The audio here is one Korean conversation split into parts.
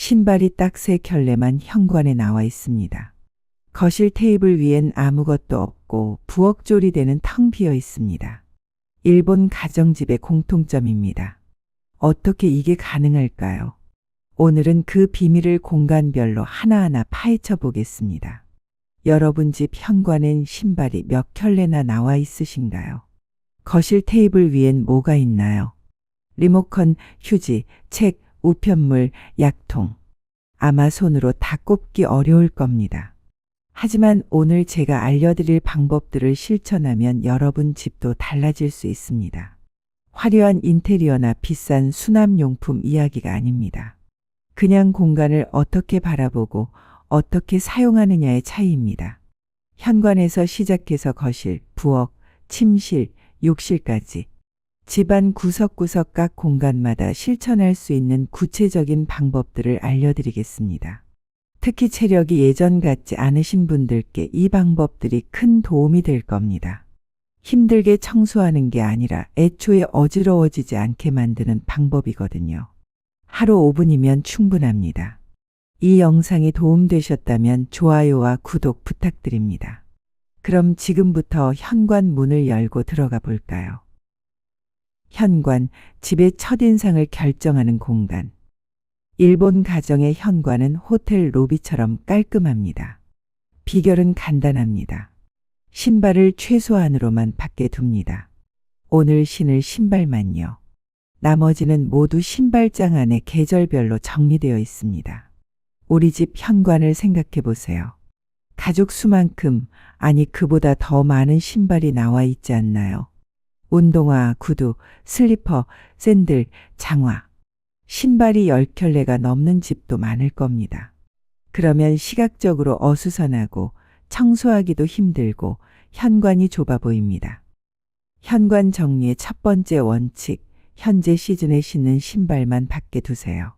신발이 딱 3켤레만 현관에 나와 있습니다. 거실 테이블 위엔 아무것도 없고 부엌 조리대는 텅 비어 있습니다. 일본 가정집의 공통점입니다. 어떻게 이게 가능할까요? 오늘은 그 비밀을 공간별로 하나하나 파헤쳐 보겠습니다. 여러분 집 현관엔 신발이 몇 켤레나 나와 있으신가요? 거실 테이블 위엔 뭐가 있나요? 리모컨, 휴지, 책, 우편물, 약통. 아마 손으로 다 꼽기 어려울 겁니다. 하지만 오늘 제가 알려드릴 방법들을 실천하면 여러분 집도 달라질 수 있습니다. 화려한 인테리어나 비싼 수납용품 이야기가 아닙니다. 그냥 공간을 어떻게 바라보고 어떻게 사용하느냐의 차이입니다. 현관에서 시작해서 거실, 부엌, 침실, 욕실까지 집안 구석구석 각 공간마다 실천할 수 있는 구체적인 방법들을 알려드리겠습니다. 특히 체력이 예전 같지 않으신 분들께 이 방법들이 큰 도움이 될 겁니다. 힘들게 청소하는 게 아니라 애초에 어지러워지지 않게 만드는 방법이거든요. 하루 5분이면 충분합니다. 이 영상이 도움되셨다면 좋아요와 구독 부탁드립니다. 그럼 지금부터 현관 문을 열고 들어가 볼까요? 현관, 집의 첫인상을 결정하는 공간. 일본 가정의 현관은 호텔 로비처럼 깔끔합니다. 비결은 간단합니다. 신발을 최소한으로만 밖에 둡니다. 오늘 신을 신발만요. 나머지는 모두 신발장 안에 계절별로 정리되어 있습니다. 우리 집 현관을 생각해 보세요. 가족 수만큼, 아니 그보다 더 많은 신발이 나와 있지 않나요? 운동화, 구두, 슬리퍼, 샌들, 장화. 신발이 10켤레가 넘는 집도 많을 겁니다. 그러면 시각적으로 어수선하고 청소하기도 힘들고 현관이 좁아 보입니다. 현관 정리의 첫 번째 원칙, 현재 시즌에 신는 신발만 밖에 두세요.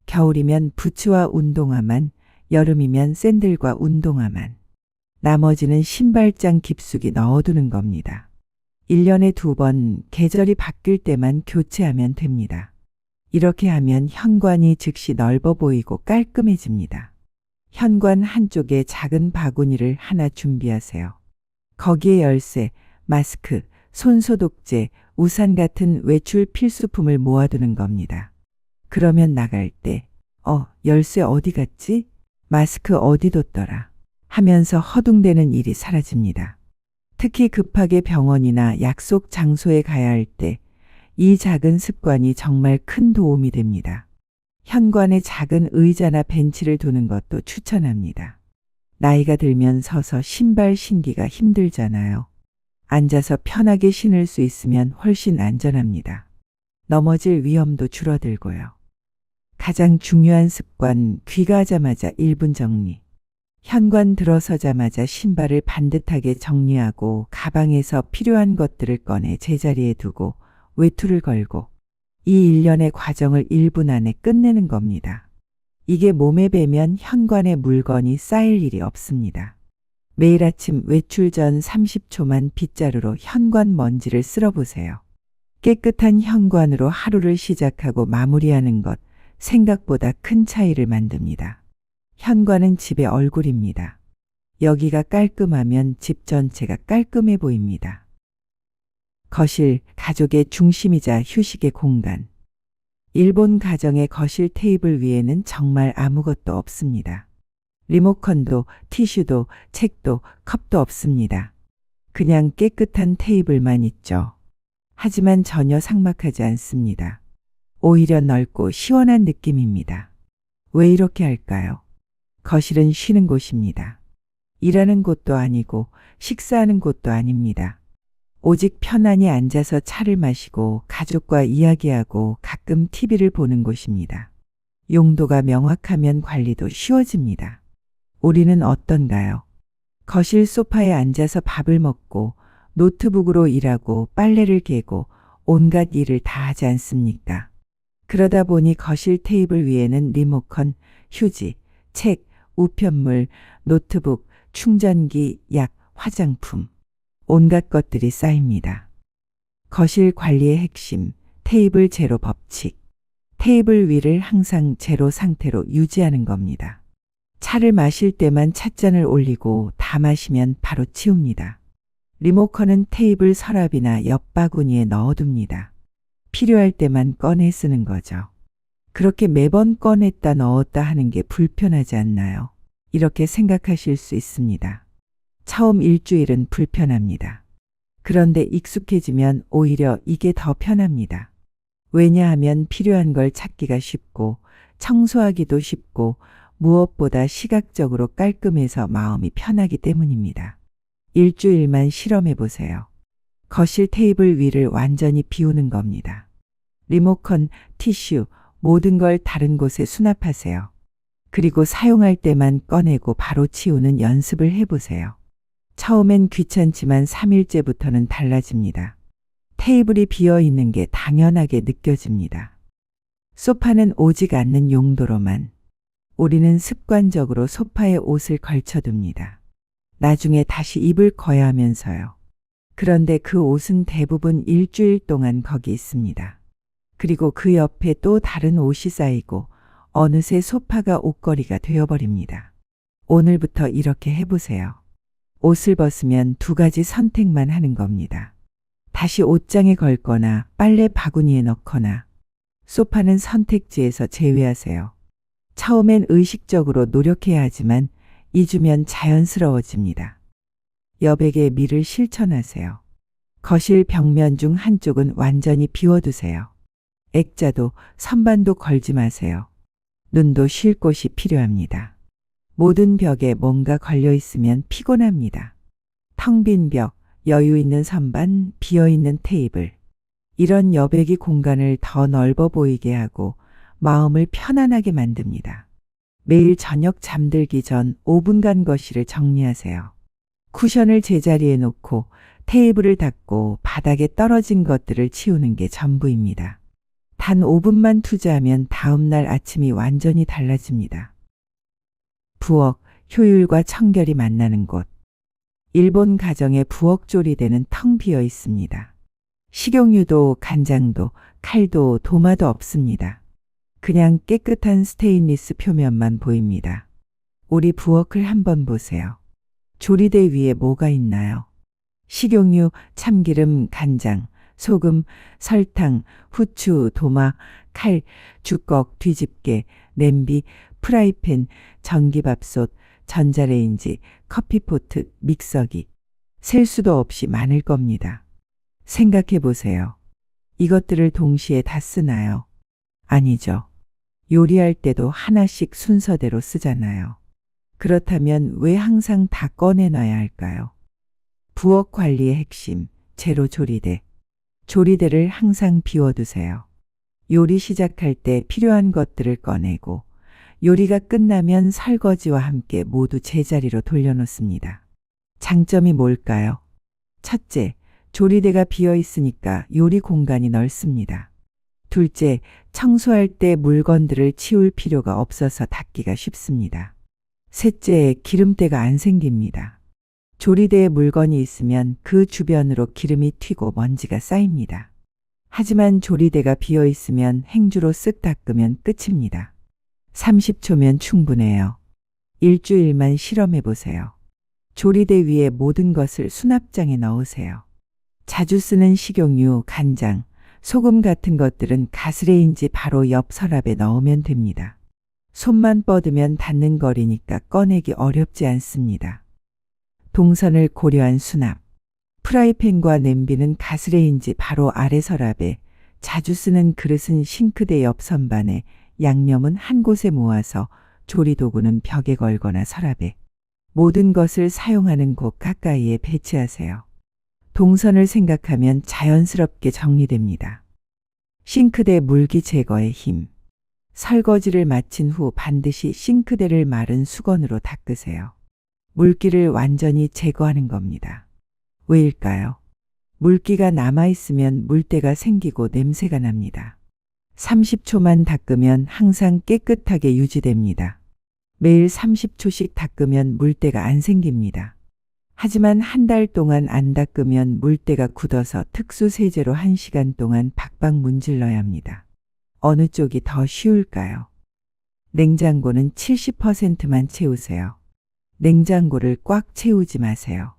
겨울이면 부츠와 운동화만, 여름이면 샌들과 운동화만. 나머지는 신발장 깊숙이 넣어두는 겁니다. 1년에 2번 계절이 바뀔 때만 교체하면 됩니다. 이렇게 하면 현관이 즉시 넓어 보이고 깔끔해집니다. 현관 한쪽에 작은 바구니를 하나 준비하세요. 거기에 열쇠, 마스크, 손소독제, 우산 같은 외출 필수품을 모아두는 겁니다. 그러면 나갈 때 열쇠 어디 갔지? 마스크 어디 뒀더라? 하면서 허둥대는 일이 사라집니다. 특히 급하게 병원이나 약속 장소에 가야 할 때 이 작은 습관이 정말 큰 도움이 됩니다. 현관에 작은 의자나 벤치를 두는 것도 추천합니다. 나이가 들면 서서 신발 신기가 힘들잖아요. 앉아서 편하게 신을 수 있으면 훨씬 안전합니다. 넘어질 위험도 줄어들고요. 가장 중요한 습관, 귀가하자마자 1분 정리. 현관 들어서자마자 신발을 반듯하게 정리하고 가방에서 필요한 것들을 꺼내 제자리에 두고 외투를 걸고 이 일련의 과정을 1분 안에 끝내는 겁니다. 이게 몸에 배면 현관에 물건이 쌓일 일이 없습니다. 매일 아침 외출 전 30초만 빗자루로 현관 먼지를 쓸어보세요. 깨끗한 현관으로 하루를 시작하고 마무리하는 것, 생각보다 큰 차이를 만듭니다. 현관은 집의 얼굴입니다. 여기가 깔끔하면 집 전체가 깔끔해 보입니다. 거실, 가족의 중심이자 휴식의 공간. 일본 가정의 거실 테이블 위에는 정말 아무것도 없습니다. 리모컨도, 티슈도, 책도, 컵도 없습니다. 그냥 깨끗한 테이블만 있죠. 하지만 전혀 삭막하지 않습니다. 오히려 넓고 시원한 느낌입니다. 왜 이렇게 할까요? 거실은 쉬는 곳입니다. 일하는 곳도 아니고 식사하는 곳도 아닙니다. 오직 편안히 앉아서 차를 마시고 가족과 이야기하고 가끔 TV를 보는 곳입니다. 용도가 명확하면 관리도 쉬워집니다. 우리는 어떤가요? 거실 소파에 앉아서 밥을 먹고 노트북으로 일하고 빨래를 개고 온갖 일을 다 하지 않습니까? 그러다 보니 거실 테이블 위에는 리모컨, 휴지, 책, 우편물, 노트북, 충전기, 약, 화장품, 온갖 것들이 쌓입니다. 거실 관리의 핵심, 테이블 제로 법칙. 테이블 위를 항상 제로 상태로 유지하는 겁니다. 차를 마실 때만 찻잔을 올리고 다 마시면 바로 치웁니다. 리모컨은 테이블 서랍이나 옆 바구니에 넣어둡니다. 필요할 때만 꺼내 쓰는 거죠. 그렇게 매번 꺼냈다 넣었다 하는 게 불편하지 않나요? 이렇게 생각하실 수 있습니다. 처음 일주일은 불편합니다. 그런데 익숙해지면 오히려 이게 더 편합니다. 왜냐하면 필요한 걸 찾기가 쉽고 청소하기도 쉽고 무엇보다 시각적으로 깔끔해서 마음이 편하기 때문입니다. 일주일만 실험해 보세요. 거실 테이블 위를 완전히 비우는 겁니다. 리모컨, 티슈, 모든 걸 다른 곳에 수납하세요. 그리고 사용할 때만 꺼내고 바로 치우는 연습을 해보세요. 처음엔 귀찮지만 3일째부터는 달라집니다. 테이블이 비어 있는 게 당연하게 느껴집니다. 소파는 오직 앉는 용도로만. 우리는 습관적으로 소파에 옷을 걸쳐둡니다. 나중에 다시 입을 거야 하면서요. 그런데 그 옷은 대부분 일주일 동안 거기 있습니다. 그리고 그 옆에 또 다른 옷이 쌓이고 어느새 소파가 옷걸이가 되어버립니다. 오늘부터 이렇게 해보세요. 옷을 벗으면 두 가지 선택만 하는 겁니다. 다시 옷장에 걸거나 빨래 바구니에 넣거나. 소파는 선택지에서 제외하세요. 처음엔 의식적으로 노력해야 하지만 잊으면 자연스러워집니다. 여백의 미를 실천하세요. 거실 벽면 중 한쪽은 완전히 비워두세요. 액자도 선반도 걸지 마세요. 눈도 쉴 곳이 필요합니다. 모든 벽에 뭔가 걸려 있으면 피곤합니다. 텅 빈 벽, 여유 있는 선반, 비어 있는 테이블. 이런 여백이 공간을 더 넓어 보이게 하고 마음을 편안하게 만듭니다. 매일 저녁 잠들기 전 5분간 거실을 정리하세요. 쿠션을 제자리에 놓고 테이블을 닦고 바닥에 떨어진 것들을 치우는 게 전부입니다. 단 5분만 투자하면 다음날 아침이 완전히 달라집니다. 부엌, 효율과 청결이 만나는 곳. 일본 가정의 부엌 조리대는 텅 비어 있습니다. 식용유도 간장도 칼도 도마도 없습니다. 그냥 깨끗한 스테인리스 표면만 보입니다. 우리 부엌을 한번 보세요. 조리대 위에 뭐가 있나요? 식용유, 참기름, 간장, 소금, 설탕, 후추, 도마, 칼, 주걱, 뒤집개, 냄비, 프라이팬, 전기밥솥, 전자레인지, 커피포트, 믹서기. 셀 수도 없이 많을 겁니다. 생각해 보세요. 이것들을 동시에 다 쓰나요? 아니죠. 요리할 때도 하나씩 순서대로 쓰잖아요. 그렇다면 왜 항상 다 꺼내놔야 할까요? 부엌 관리의 핵심, 제로 조리대. 조리대를 항상 비워두세요. 요리 시작할 때 필요한 것들을 꺼내고 요리가 끝나면 설거지와 함께 모두 제자리로 돌려놓습니다. 장점이 뭘까요? 첫째, 조리대가 비어 있으니까 요리 공간이 넓습니다. 둘째, 청소할 때 물건들을 치울 필요가 없어서 닦기가 쉽습니다. 셋째, 기름때가 안 생깁니다. 조리대에 물건이 있으면 그 주변으로 기름이 튀고 먼지가 쌓입니다. 하지만 조리대가 비어 있으면 행주로 쓱 닦으면 끝입니다. 30초면 충분해요. 일주일만 실험해 보세요. 조리대 위에 모든 것을 수납장에 넣으세요. 자주 쓰는 식용유, 간장, 소금 같은 것들은 가스레인지 바로 옆 서랍에 넣으면 됩니다. 손만 뻗으면 닿는 거리니까 꺼내기 어렵지 않습니다. 동선을 고려한 수납. 프라이팬과 냄비는 가스레인지 바로 아래 서랍에, 자주 쓰는 그릇은 싱크대 옆 선반에, 양념은 한 곳에 모아서 조리도구는 벽에 걸거나 서랍에. 모든 것을 사용하는 곳 가까이에 배치하세요. 동선을 생각하면 자연스럽게 정리됩니다. 싱크대 물기 제거의 힘. 설거지를 마친 후 반드시 싱크대를 마른 수건으로 닦으세요. 물기를 완전히 제거하는 겁니다. 왜일까요? 물기가 남아있으면 물때가 생기고 냄새가 납니다. 30초만 닦으면 항상 깨끗하게 유지됩니다. 매일 30초씩 닦으면 물때가 안 생깁니다. 하지만 한 달 동안 안 닦으면 물때가 굳어서 특수 세제로 1시간 동안 박박 문질러야 합니다. 어느 쪽이 더 쉬울까요? 냉장고는 70%만 채우세요. 냉장고를 꽉 채우지 마세요.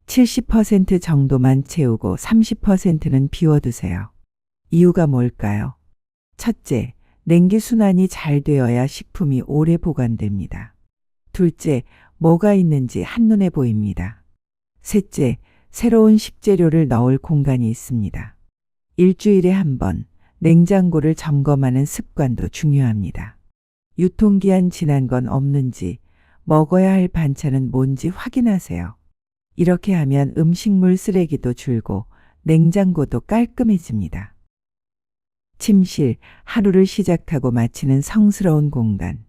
70% 정도만 채우고 30%는 비워두세요. 이유가 뭘까요? 첫째, 냉기순환이 잘 되어야 식품이 오래 보관됩니다. 둘째, 뭐가 있는지 한눈에 보입니다. 셋째, 새로운 식재료를 넣을 공간이 있습니다. 일주일에 한 번 냉장고를 점검하는 습관도 중요합니다. 유통기한 지난 건 없는지, 먹어야 할 반찬은 뭔지 확인하세요. 이렇게 하면 음식물 쓰레기도 줄고 냉장고도 깔끔해집니다. 침실, 하루를 시작하고 마치는 성스러운 공간.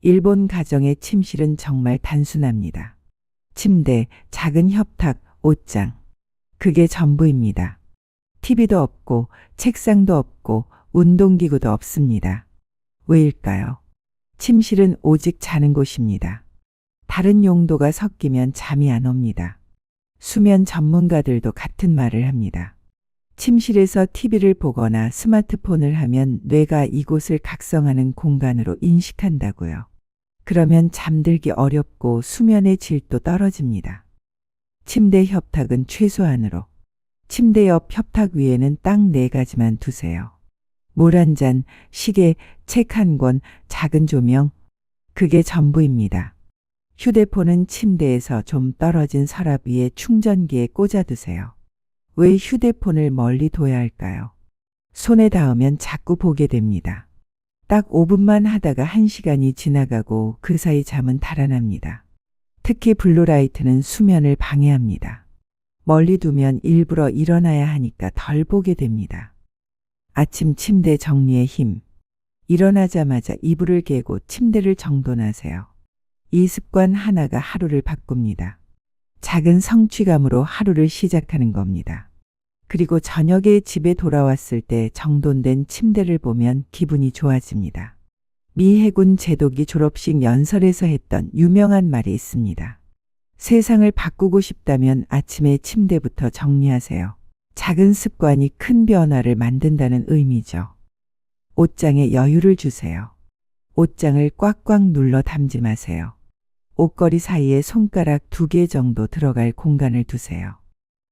일본 가정의 침실은 정말 단순합니다. 침대, 작은 협탁, 옷장. 그게 전부입니다. TV도 없고 책상도 없고 운동기구도 없습니다. 왜일까요? 침실은 오직 자는 곳입니다. 다른 용도가 섞이면 잠이 안 옵니다. 수면 전문가들도 같은 말을 합니다. 침실에서 TV를 보거나 스마트폰을 하면 뇌가 이곳을 각성하는 공간으로 인식한다고요. 그러면 잠들기 어렵고 수면의 질도 떨어집니다. 침대 협탁은 최소한으로. 침대 옆 협탁 위에는 딱 4가지만 두세요. 물 한 잔, 시계, 책 한 권, 작은 조명. 그게 전부입니다. 휴대폰은 침대에서 좀 떨어진 서랍 위에 충전기에 꽂아두세요. 왜 휴대폰을 멀리 둬야 할까요? 손에 닿으면 자꾸 보게 됩니다. 딱 5분만 하다가 1시간이 지나가고 그 사이 잠은 달아납니다. 특히 블루라이트는 수면을 방해합니다. 멀리 두면 일부러 일어나야 하니까 덜 보게 됩니다. 아침 침대 정리의 힘. 일어나자마자 이불을 개고 침대를 정돈하세요. 이 습관 하나가 하루를 바꿉니다. 작은 성취감으로 하루를 시작하는 겁니다. 그리고 저녁에 집에 돌아왔을 때 정돈된 침대를 보면 기분이 좋아집니다. 미해군 제독이 졸업식 연설에서 했던 유명한 말이 있습니다. 세상을 바꾸고 싶다면 아침에 침대부터 정리하세요. 작은 습관이 큰 변화를 만든다는 의미죠. 옷장에 여유를 주세요. 옷장을 꽉꽉 눌러 담지 마세요. 옷걸이 사이에 손가락 2개 정도 들어갈 공간을 두세요.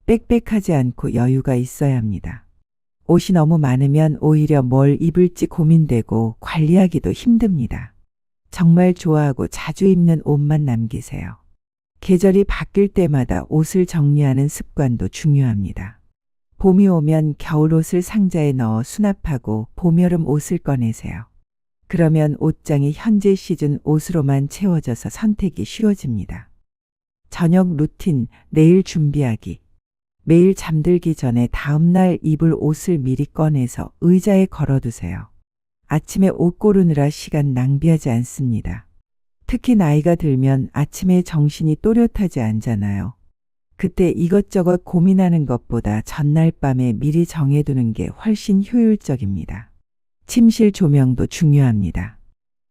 빽빽하지 않고 여유가 있어야 합니다. 옷이 너무 많으면 오히려 뭘 입을지 고민되고 관리하기도 힘듭니다. 정말 좋아하고 자주 입는 옷만 남기세요. 계절이 바뀔 때마다 옷을 정리하는 습관도 중요합니다. 봄이 오면 겨울옷을 상자에 넣어 수납하고 봄, 여름 옷을 꺼내세요. 그러면 옷장이 현재 시즌 옷으로만 채워져서 선택이 쉬워집니다. 저녁 루틴, 내일 준비하기. 매일 잠들기 전에 다음날 입을 옷을 미리 꺼내서 의자에 걸어두세요. 아침에 옷 고르느라 시간 낭비하지 않습니다. 특히 나이가 들면 아침에 정신이 또렷하지 않잖아요. 그때 이것저것 고민하는 것보다 전날 밤에 미리 정해두는 게 훨씬 효율적입니다. 침실 조명도 중요합니다.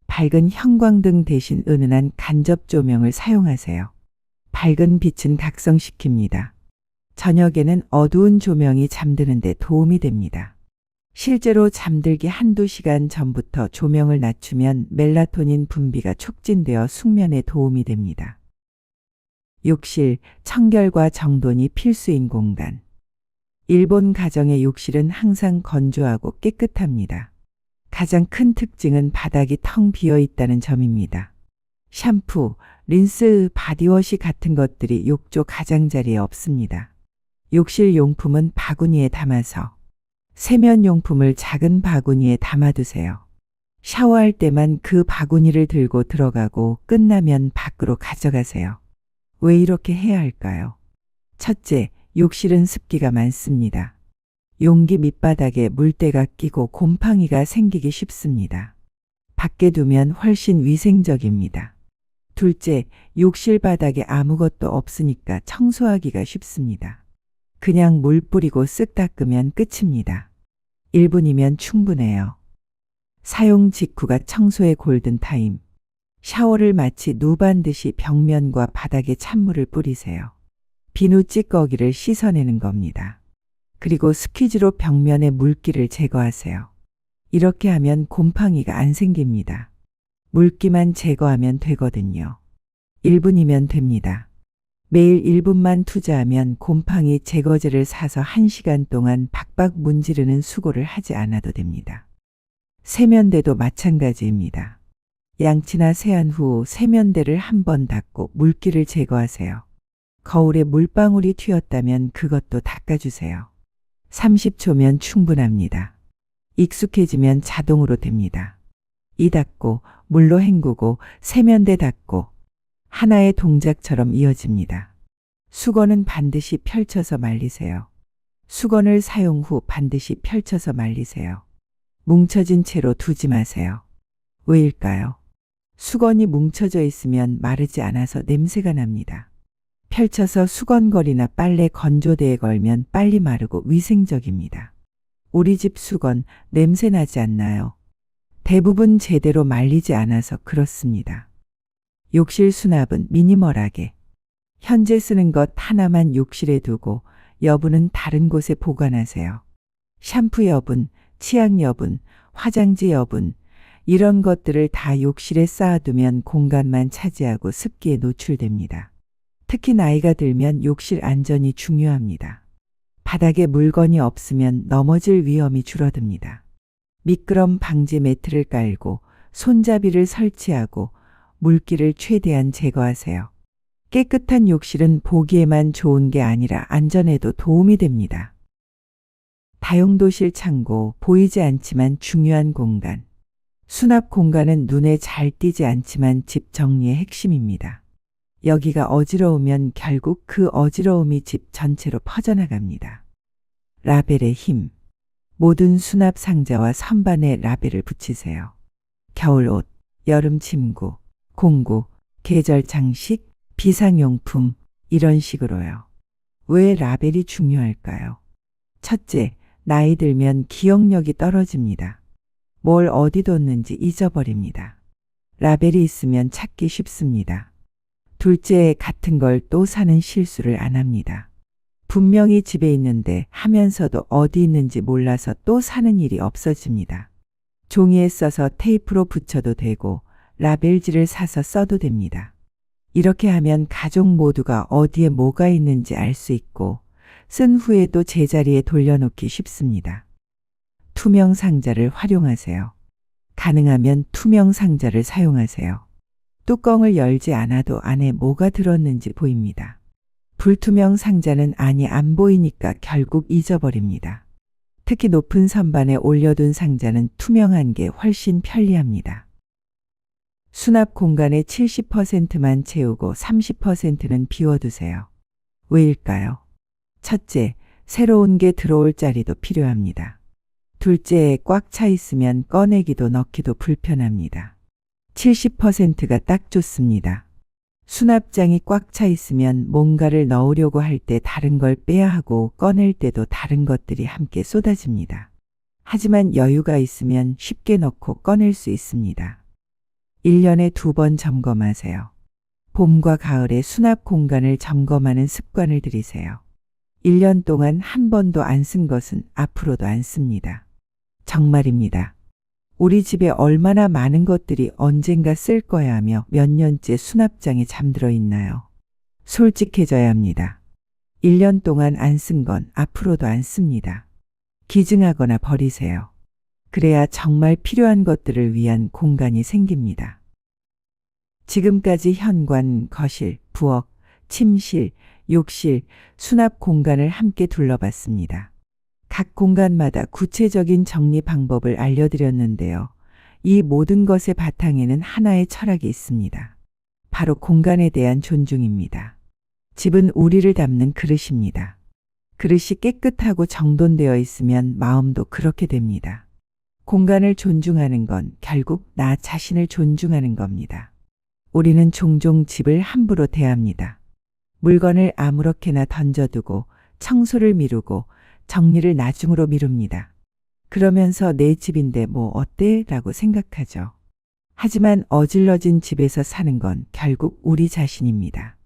밝은 형광등 대신 은은한 간접 조명을 사용하세요. 밝은 빛은 각성시킵니다. 저녁에는 어두운 조명이 잠드는 데 도움이 됩니다. 실제로 잠들기 1~2시간 전부터 조명을 낮추면 멜라토닌 분비가 촉진되어 숙면에 도움이 됩니다. 욕실, 청결과 정돈이 필수인 공간. 일본 가정의 욕실은 항상 건조하고 깨끗합니다. 가장 큰 특징은 바닥이 텅 비어 있다는 점입니다. 샴푸, 린스, 바디워시 같은 것들이 욕조 가장자리에 없습니다. 욕실 용품은 바구니에 담아서, 세면 용품을 작은 바구니에 담아두세요. 샤워할 때만 그 바구니를 들고 들어가고 끝나면 밖으로 가져가세요. 왜 이렇게 해야 할까요? 첫째, 욕실은 습기가 많습니다. 용기 밑바닥에 물때가 끼고 곰팡이가 생기기 쉽습니다. 밖에 두면 훨씬 위생적입니다. 둘째, 욕실 바닥에 아무것도 없으니까 청소하기가 쉽습니다. 그냥 물 뿌리고 쓱 닦으면 끝입니다. 1분이면 충분해요. 사용 직후가 청소의 골든타임. 샤워를 마치 누반듯이 벽면과 바닥에 찬물을 뿌리세요. 비누 찌꺼기를 씻어내는 겁니다. 그리고 스퀴즈로 벽면의 물기를 제거하세요. 이렇게 하면 곰팡이가 안 생깁니다. 물기만 제거하면 되거든요. 1분이면 됩니다. 매일 1분만 투자하면 곰팡이 제거제를 사서 1시간 동안 박박 문지르는 수고를 하지 않아도 됩니다. 세면대도 마찬가지입니다. 양치나 세안 후 세면대를 한 번 닦고 물기를 제거하세요. 거울에 물방울이 튀었다면 그것도 닦아주세요. 30초면 충분합니다. 익숙해지면 자동으로 됩니다. 이 닦고 물로 헹구고 세면대 닦고 하나의 동작처럼 이어집니다. 수건은 반드시 펼쳐서 말리세요. 수건을 사용 후 반드시 펼쳐서 말리세요. 뭉쳐진 채로 두지 마세요. 왜일까요? 수건이 뭉쳐져 있으면 마르지 않아서 냄새가 납니다. 펼쳐서 수건걸이나 빨래 건조대에 걸면 빨리 마르고 위생적입니다. 우리 집 수건 냄새 나지 않나요? 대부분 제대로 말리지 않아서 그렇습니다. 욕실 수납은 미니멀하게. 현재 쓰는 것 하나만 욕실에 두고 여분은 다른 곳에 보관하세요. 샴푸 여분, 치약 여분, 화장지 여분, 이런 것들을 다 욕실에 쌓아두면 공간만 차지하고 습기에 노출됩니다. 특히 나이가 들면 욕실 안전이 중요합니다. 바닥에 물건이 없으면 넘어질 위험이 줄어듭니다. 미끄럼 방지 매트를 깔고 손잡이를 설치하고 물기를 최대한 제거하세요. 깨끗한 욕실은 보기에만 좋은 게 아니라 안전에도 도움이 됩니다. 다용도실 창고, 보이지 않지만 중요한 공간. 수납 공간은 눈에 잘 띄지 않지만 집 정리의 핵심입니다. 여기가 어지러우면 결국 그 어지러움이 집 전체로 퍼져나갑니다. 라벨의 힘. 모든 수납 상자와 선반에 라벨을 붙이세요. 겨울옷, 여름 침구, 공구, 계절 장식, 비상용품, 이런 식으로요. 왜 라벨이 중요할까요? 첫째, 나이 들면 기억력이 떨어집니다. 뭘 어디 뒀는지 잊어버립니다. 라벨이 있으면 찾기 쉽습니다. 둘째, 같은 걸 또 사는 실수를 안 합니다. 분명히 집에 있는데 하면서도 어디 있는지 몰라서 또 사는 일이 없어집니다. 종이에 써서 테이프로 붙여도 되고 라벨지를 사서 써도 됩니다. 이렇게 하면 가족 모두가 어디에 뭐가 있는지 알 수 있고 쓴 후에도 제자리에 돌려놓기 쉽습니다. 투명 상자를 활용하세요. 가능하면 투명 상자를 사용하세요. 뚜껑을 열지 않아도 안에 뭐가 들었는지 보입니다. 불투명 상자는 안이 안 보이니까 결국 잊어버립니다. 특히 높은 선반에 올려둔 상자는 투명한 게 훨씬 편리합니다. 수납 공간의 70%만 채우고 30%는 비워두세요. 왜일까요? 첫째, 새로운 게 들어올 자리도 필요합니다. 둘째, 꽉 차 있으면 꺼내기도 넣기도 불편합니다. 70%가 딱 좋습니다. 수납장이 꽉 차 있으면 뭔가를 넣으려고 할 때 다른 걸 빼야 하고 꺼낼 때도 다른 것들이 함께 쏟아집니다. 하지만 여유가 있으면 쉽게 넣고 꺼낼 수 있습니다. 1년에 2번 점검하세요. 봄과 가을에 수납 공간을 점검하는 습관을 들이세요. 1년 동안 한 번도 안 쓴 것은 앞으로도 안 씁니다. 정말입니다. 우리 집에 얼마나 많은 것들이 언젠가 쓸 거야 하며 몇 년째 수납장에 잠들어 있나요? 솔직해져야 합니다. 1년 동안 안 쓴 건 앞으로도 안 씁니다. 기증하거나 버리세요. 그래야 정말 필요한 것들을 위한 공간이 생깁니다. 지금까지 현관, 거실, 부엌, 침실, 욕실, 수납 공간을 함께 둘러봤습니다. 각 공간마다 구체적인 정리 방법을 알려드렸는데요. 이 모든 것의 바탕에는 하나의 철학이 있습니다. 바로 공간에 대한 존중입니다. 집은 우리를 담는 그릇입니다. 그릇이 깨끗하고 정돈되어 있으면 마음도 그렇게 됩니다. 공간을 존중하는 건 결국 나 자신을 존중하는 겁니다. 우리는 종종 집을 함부로 대합니다. 물건을 아무렇게나 던져두고 청소를 미루고 정리를 나중으로 미룹니다. 그러면서 내 집인데 뭐 어때? 라고 생각하죠. 하지만 어질러진 집에서 사는 건 결국 우리 자신입니다.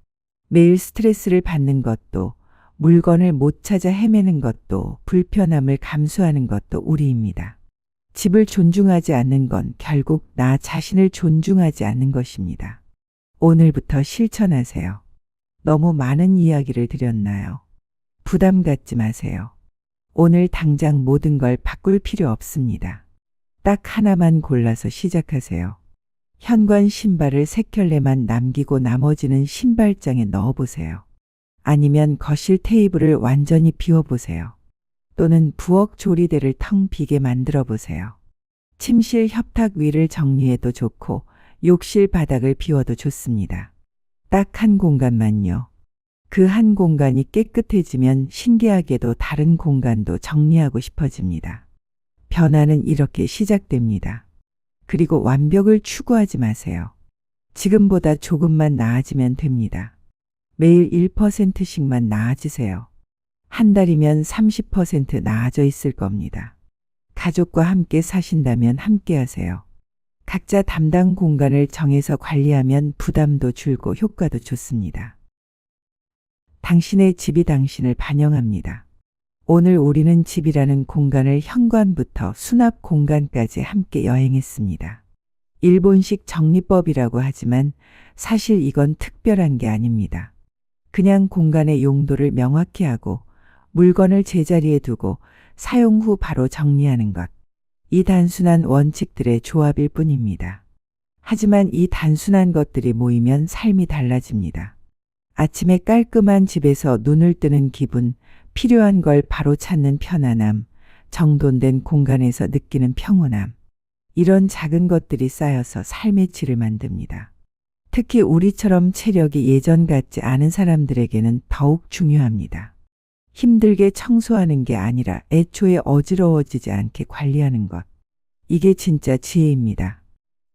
매일 스트레스를 받는 것도, 물건을 못 찾아 헤매는 것도, 불편함을 감수하는 것도 우리입니다. 집을 존중하지 않는 건 결국 나 자신을 존중하지 않는 것입니다. 오늘부터 실천하세요. 너무 많은 이야기를 드렸나요? 부담 갖지 마세요. 오늘 당장 모든 걸 바꿀 필요 없습니다. 딱 하나만 골라서 시작하세요. 현관 신발을 3켤레만 남기고 나머지는 신발장에 넣어보세요. 아니면 거실 테이블을 완전히 비워보세요. 또는 부엌 조리대를 텅 비게 만들어 보세요. 침실 협탁 위를 정리해도 좋고 욕실 바닥을 비워도 좋습니다. 딱 한 공간만요. 그 한 공간이 깨끗해지면 신기하게도 다른 공간도 정리하고 싶어집니다. 변화는 이렇게 시작됩니다. 그리고 완벽을 추구하지 마세요. 지금보다 조금만 나아지면 됩니다. 매일 1%씩만 나아지세요. 한 달이면 30% 나아져 있을 겁니다. 가족과 함께 사신다면 함께 하세요. 각자 담당 공간을 정해서 관리하면 부담도 줄고 효과도 좋습니다. 당신의 집이 당신을 반영합니다. 오늘 우리는 집이라는 공간을 현관부터 수납 공간까지 함께 여행했습니다. 일본식 정리법이라고 하지만 사실 이건 특별한 게 아닙니다. 그냥 공간의 용도를 명확히 하고 물건을 제자리에 두고 사용 후 바로 정리하는 것. 이 단순한 원칙들의 조합일 뿐입니다. 하지만 이 단순한 것들이 모이면 삶이 달라집니다. 아침에 깔끔한 집에서 눈을 뜨는 기분, 필요한 걸 바로 찾는 편안함, 정돈된 공간에서 느끼는 평온함. 이런 작은 것들이 쌓여서 삶의 질을 만듭니다. 특히 우리처럼 체력이 예전 같지 않은 사람들에게는 더욱 중요합니다. 힘들게 청소하는 게 아니라 애초에 어지러워지지 않게 관리하는 것. 이게 진짜 지혜입니다.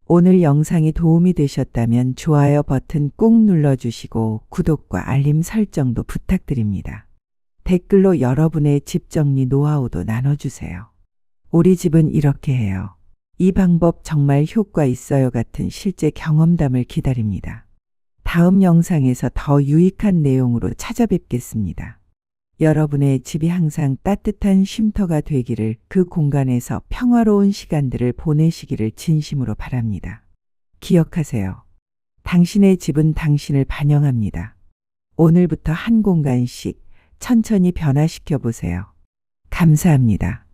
오늘 영상이 도움이 되셨다면 좋아요 버튼 꾹 눌러주시고 구독과 알림 설정도 부탁드립니다. 댓글로 여러분의 집 정리 노하우도 나눠주세요. 우리 집은 이렇게 해요. 이 방법 정말 효과 있어요 같은 실제 경험담을 기다립니다. 다음 영상에서 더 유익한 내용으로 찾아뵙겠습니다. 여러분의 집이 항상 따뜻한 쉼터가 되기를, 그 공간에서 평화로운 시간들을 보내시기를 진심으로 바랍니다. 기억하세요. 당신의 집은 당신을 반영합니다. 오늘부터 한 공간씩 천천히 변화시켜 보세요. 감사합니다.